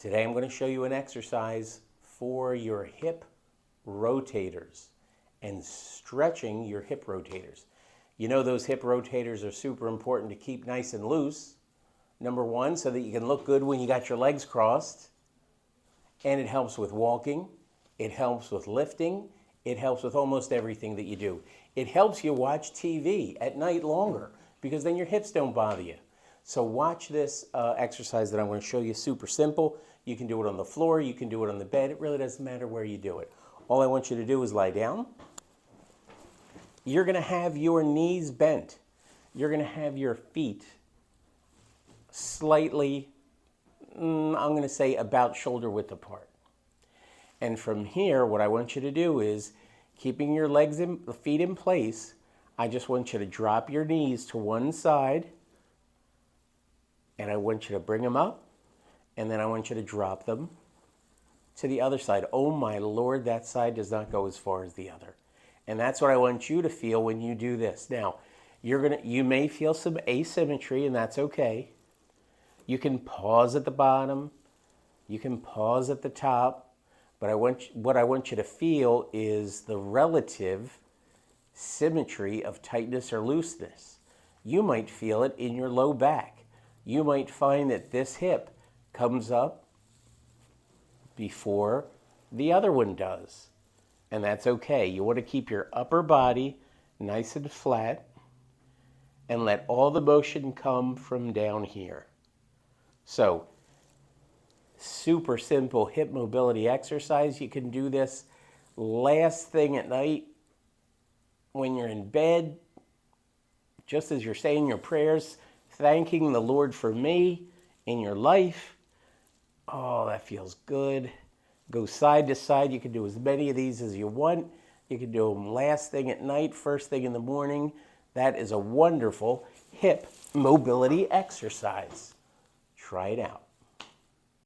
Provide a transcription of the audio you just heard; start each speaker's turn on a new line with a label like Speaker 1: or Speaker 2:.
Speaker 1: Today I'm going to show you an exercise for your hip rotators and stretching your hip rotators. You know those hip rotators are super important to keep nice and loose. Number one, so that you can look good when you got your legs crossed. And it helps with walking. It helps with lifting. It helps with almost everything that you do. It helps you watch TV at night longer because then your hips don't bother you. So watch this exercise that I'm going to show you. Super simple. You can do it on the floor. You can do it on the bed. It really doesn't matter where you do it. All I want you to do is lie down. You're going to have your knees bent. You're going to have your feet slightly, I'm going to say about shoulder width apart. And from here, what I want you to do is, keeping your feet in place, I just want you to drop your knees to one side, and I want you to bring them up, and then I want you to drop them to the other side. Oh my Lord, that side does not go as far as the other. And that's what I want you to feel when you do this. Now, you may feel some asymmetry, and that's okay. You can pause at the bottom. You can pause at the top. But what I want you to feel is the relative symmetry of tightness or looseness. You might feel it in your low back. You might find that this hip comes up before the other one does. And that's okay. You want to keep your upper body nice and flat and let all the motion come from down here. So, super simple hip mobility exercise. You can do this last thing at night when you're in bed, just as you're saying your prayers, thanking the Lord for me in your life. Oh, that feels good. Go side to side. You can do as many of these as you want. You can do them last thing at night, first thing in the morning. That is a wonderful hip mobility exercise. Try it out.